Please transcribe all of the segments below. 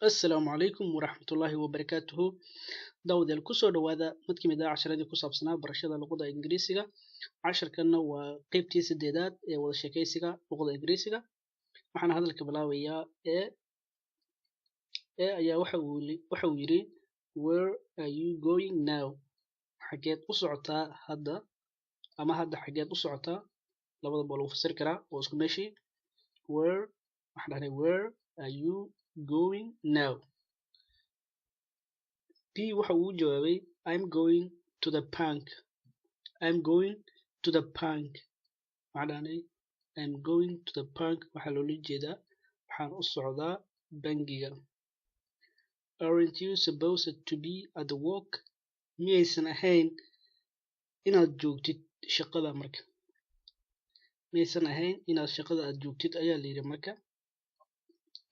Assalaamu calaykum waraxmatullaahi wabarakaatuhu. Daawadayaal kusoo dhawaada mid ka mid ah casharadii ku saabsanaa barashada luqadda Ingiriisiga. Casharkanna waa qeybtii 8aad ee wada sheekaysiga luqadda Ingiriisiga. Waxaan hadalka bilaabayaa ayaa waxa uu yiri Where are you going now? Xageed u socotaa hadda ama hadda xageed u socotaa? Labadaba waa lagu fasiri karaa oo isku meeshii. Where are you going now? P waxa uu jawaabay I'm going to the bank. I'm going to the bank. I'm going to the bank waxa loola jeedaa waxaan u socdaa bangiga. Aren't you supposed to be at the work? Miyaysan ahayn inaad joogtid shaqada marka. Miyaysan ahayn inaad shaqada aad joogtid ayaa la yidhi marka.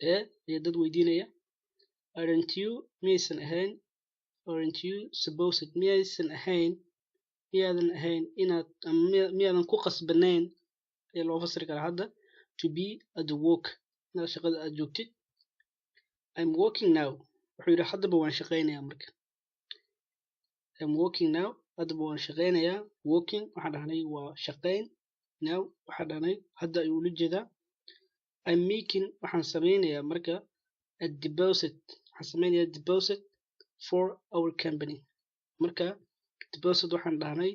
Ayaa dad weydiinaya. Aren't you miyaysan ahayn Aren't you supposed miyaysan ahayn miyaadan ahayn inaad miyaadan ku qasbanayn ee loo fasiri karaa hadda to be at the work inaad shaqada aad joogtid. I'm working now wuxuu yidhi haddaba waan shaqaynayaa marka. I'm working now haddaba waan shaqaynayaa. Working waxaan dhahnay waa shaqayn. Now waxaan dhahnay hadda ayuu ula jeedaa. I'm making waxaan samaynayaa marka a deposit waxaan samaynayaa deposit for our company. Marka deposit waxaan dhahnay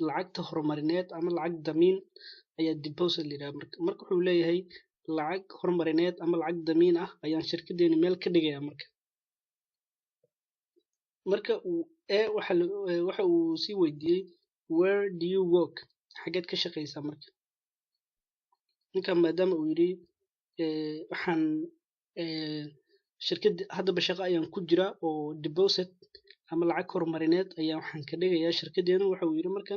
lacagta horumarineed ama lacag damiin ayaa deposit la yidhaha marka wuxuu leeyahay lacag horumarineed ama lacag damiin ah ayaan shirkadeena meel ka dhigayaa marka waxa uu sii weydiiyey where do you work xageed ka shaqaysaa marka. ninkan maadaama uu yidhi waxaan shirkad haddaba shaqo ayaan ku jiraa oo deposit ama lacag horumarineed ayaa waxaan ka dhigayaa shirkadeena. waxa uu yidhi marka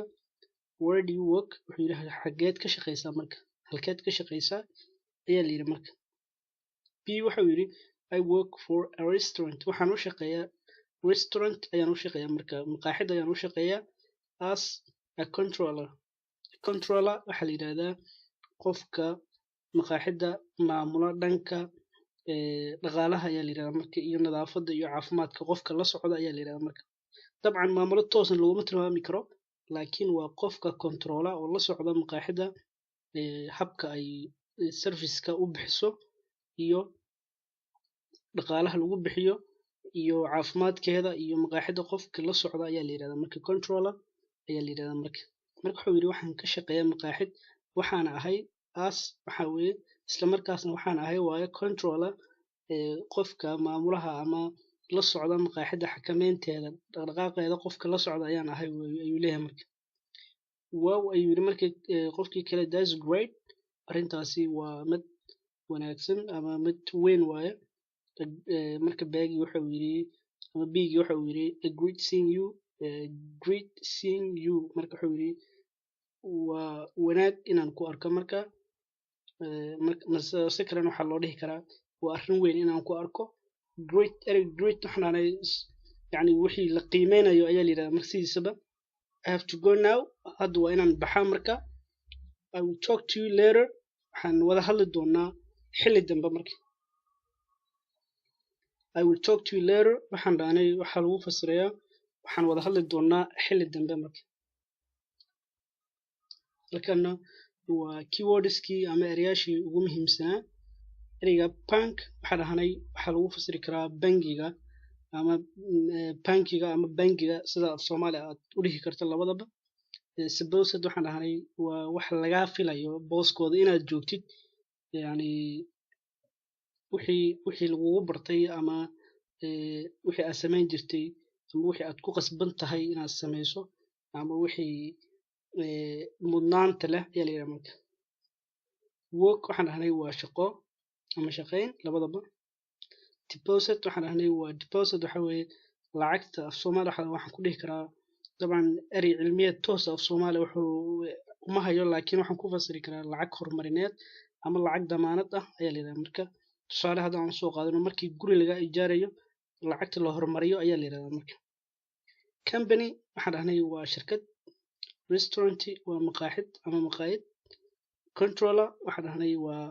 where do you work wuxuu yidhi xageed ka shaqaysaa marka halkeed ka shaqaysaa ayaa la yidhi marka. B waxa uu yidhi I work for a restaurant waxaan u shaqeeyaa restaurant ayaan u shaqeeyaa marka maqaaxid ayaan u shaqeeyaa as a controller. Controller waxaa la yidhahdaa qofka maqaaxida maamula dhanka dhaqaalaha ayaa la yidhahdaa marka iyo nadaafadda iyo caafimaadka qofka la socda ayaa la yidhahdaa marka. dabcan maamulo toosan looguma tilmaami karo laakiin waa qofka controller oo la socda maqaaxida habka ay serviceka u bixiso iyo dhaqaalaha lagu bixiyo iyo caafimaadkeeda iyo maqaaxida qofka la socda ayaa la yidhahdaa marka controller ayaa la yidhahdaa marka. wuxuu yidhi waxaan ka shaqeeyaa maqaaxid waxaana ahay waxa weeye isla markaasna waxaan ahay waayo controller qofka maamulaha ama la socda maqaaxida xakameynteeda dhaqdhaqaaqeeda qofka la socda ayaan ahay ayuu leeyahay marka. Wow ayuu yidhi marka qofkii kale that's great arrintaasi waa mid wanaagsan ama mid weyn waaye. marka baagi waxa uu yidhi ama bigi waxa uu yidhi great seeing you marka wuxuu yidhi waa wanaag inaan ku arko marka si kalena waxaa loo dhihi karaa waa arrin weyn inaan ku arko. great waxaan dhahnay yani wixii la qiimeynayo ayaa la yidhahdaa marka sidiisaba. I have to go now hadda waa inaan baxaa marka. I will talk to you later waxaan wada hadli doonaa xilli dambe marka. I will talk to you later waxaan dhahnay waxaa lagu fasirayaa waxaan wada hadli doonaa xilli dambe marka. halkana waa keywordskii ama erayaashii ugu muhiimsanaa. ereyga bank waxaa dhahnay waxaa lagu fasiri karaa bangiga ama bankiga ama bangiga sida af Soomaali aad u dhihi karto labadaba. supposed waxaan dhahnay waa wax laga filayo booskooda inaad joogtid yani wixii lagugu bartay ama wixii aad samayn jirtay ama wixii aad ku qasban tahay inaad samayso ama wixii mudnaanta leh ayaa la yidhaha marka. work waxaan dhahnay waa shaqo ama shaqayn labadaba. deposit waxaan dhahnay waa deposit waxa weeye lacagta af Soomaali waxaan ku dhihi karaa dabcan erey cilmiyeed toos af Soomaali wuxuu uma hayo laakiin waxaan ku fasiri karaa lacag horumarineed ama lacag damaanad ah ayaa la yidhahdaa marka. tusaale hadda aan soo qaadano markii guri laga ijaarayo lacagta la horumariyo ayaa la yidhahdaa marka. company waxaan dhahnay waa shirkad. restaurant waa maqaaxid ama maqaayad. controller waxaan dhahnay waa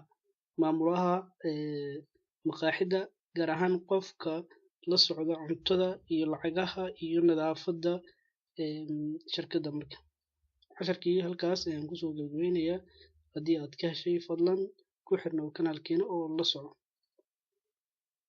maamulaha maqaaxida gaar ahaan qofka la socda cuntada iyo lacagaha iyo nadaafadda shirkadda marka casharkii halkaas ayaan kusoo gabagabeynayaa haddii aad ka heshay fadlan ku xirnow kanaalkeena oo la soco